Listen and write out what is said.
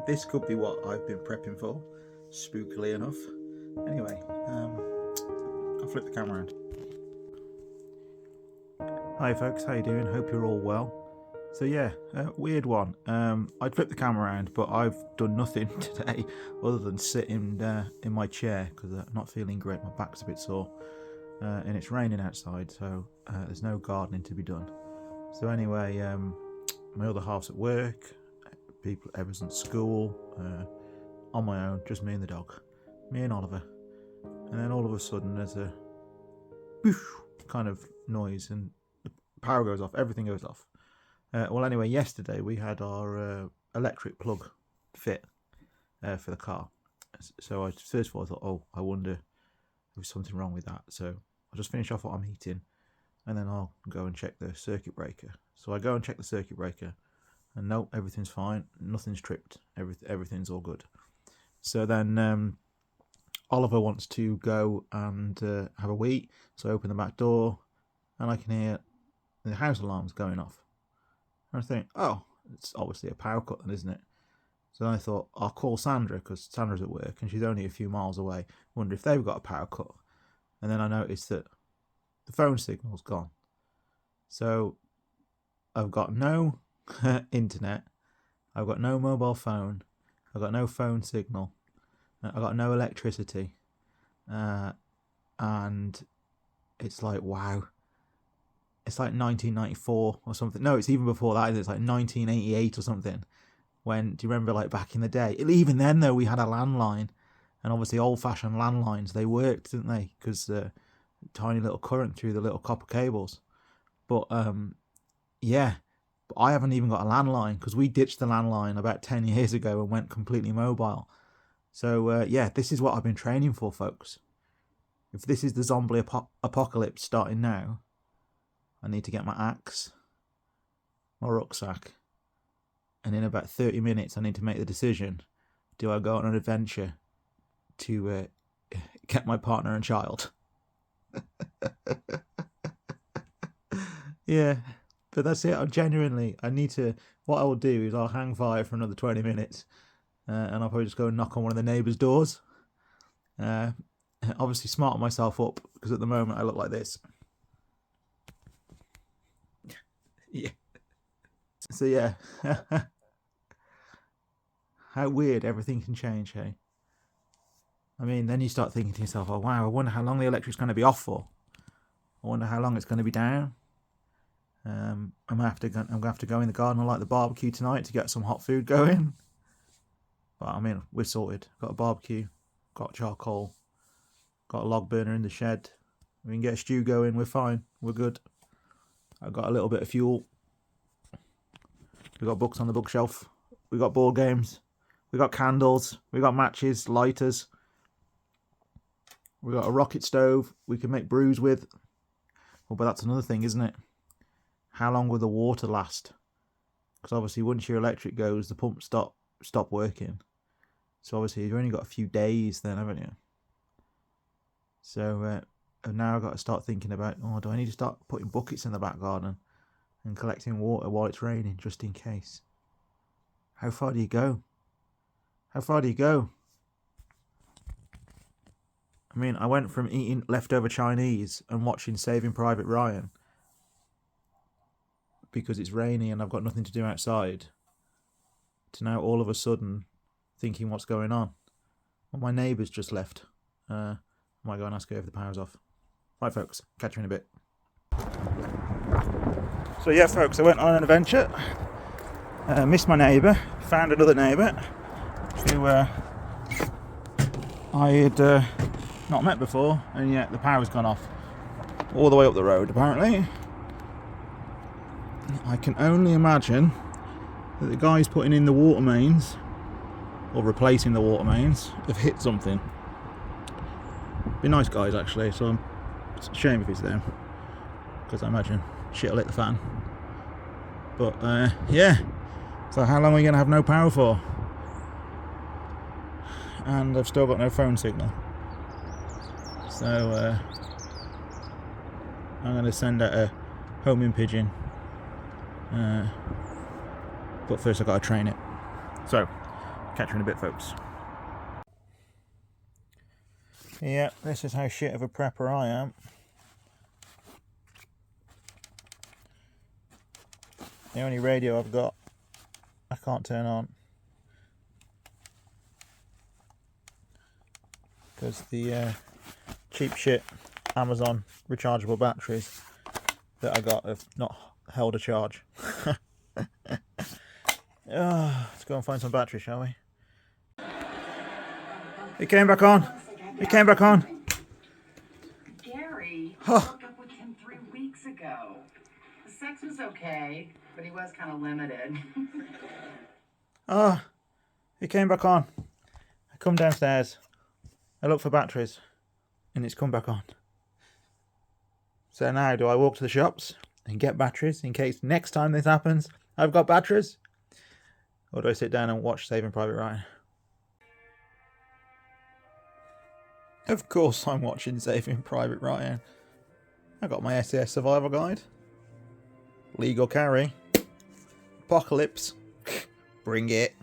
this could be what I've been prepping for, spookily enough. Anyway, I'll flip the camera around. Hi folks, how you doing? Hope you're all well. So yeah, weird one. I'd flip the camera around, but I've done nothing today other than sit in my chair because I'm not feeling great. My back's a bit sore, and it's raining outside, so there's no gardening to be done. So anyway, my other half's at work, everyone's at school, on my own, just me and the dog, me and Oliver. And then all of a sudden there's a whoosh kind of noise and the power goes off, everything goes off. Well, anyway, yesterday we had our electric plug fit for the car. So first of all I thought, oh, I wonder if there's something wrong with that. So I'll just finish off what I'm heating and then I'll go and check the circuit breaker. So I go and check the circuit breaker and nope, everything's fine, nothing's tripped, everything's all good. So then Oliver wants to go and have a wee, so I open the back door and I can hear the house alarms going off. And I think, oh, it's obviously a power cut then, isn't it? So I thought, I'll call Sandra, because Sandra's at work and she's only a few miles away. Wonder if they've got a power cut. And then I noticed that the phone signal's gone. So I've got no internet, I've got no mobile phone, I've got no phone signal, I've got no electricity. And it's like, wow. It's like 1994 or something. No, it's even before that. It's like 1988 or something. When, do you remember, like back in the day? Even then, though, we had a landline, and obviously old-fashioned landlines. They worked, didn't they? Because tiny little current through the little copper cables. But yeah, but I haven't even got a landline because we ditched the landline about 10 years ago and went completely mobile. So yeah, this is what I've been training for, folks. If this is the zombie apocalypse starting now, I need to get my axe, my rucksack, and in about 30 minutes I need to make the decision. Do I go on an adventure to get my partner and child? Yeah, but that's it. I need to, what I will do is I'll hang fire for another 20 minutes and I'll probably just go and knock on one of the neighbours' doors. Obviously smarten myself up because at the moment I look like this. Yeah. So yeah, how weird everything can change, hey? I mean, then you start thinking to yourself, oh wow, I wonder how long the electric's going to be off for. I wonder how long it's going to be down. I'm going to have to go in the garden and light the barbecue tonight to get some hot food going. But I mean, we're sorted. Got a barbecue, got charcoal, got a log burner in the shed. We can get a stew going, we're fine, we're good. I've got a little bit of fuel. We've got books on the bookshelf. We've got board games. We've got candles. We've got matches, lighters. We've got a rocket stove we can make brews with. Well, but that's another thing, isn't it? How long will the water last? Because obviously once your electric goes, the pump stop working. So obviously you've only got a few days then, haven't you? So now I've got to start thinking about, oh, do I need to start putting buckets in the back garden and collecting water while it's raining, just in case? How far do you go? How far do you go? I mean, I went from eating leftover Chinese and watching Saving Private Ryan because it's rainy and I've got nothing to do outside, to now all of a sudden thinking what's going on. Well, my neighbour's just left. I might go and ask her if the power's off. Right, folks, catch you in a bit. So yeah, folks, I went on an adventure. Missed my neighbour, found another neighbour who I had not met before, and yet the power's gone off all the way up the road, apparently. I can only imagine that the guys putting in the water mains, or replacing the water mains, have hit something. Be nice guys, actually, so it's a shame if it's them, because I imagine shit will hit the fan. But yeah, so how long are we going to have no power for? And I've still got no phone signal. So I'm going to send out a homing pigeon. But first I've got to train it. So Catch you in a bit, folks. Yeah, this is how shit of a prepper I am. The only radio I've got, I can't turn on. Because the cheap shit Amazon rechargeable batteries that I got have not held a charge. Let's go and find some batteries, shall we? It came back on. It came back on. Gary broke up with him 3 weeks ago. The sex was okay, but he was kind of limited. It came back on. I come downstairs. I look for batteries, and it's come back on. So now, do I walk to the shops and get batteries in case next time this happens, I've got batteries? Or do I sit down and watch Saving Private Ryan? Of course I'm watching Saving Private Ryan. I got my SAS Survival Guide. Legal carry. Apocalypse. Bring it.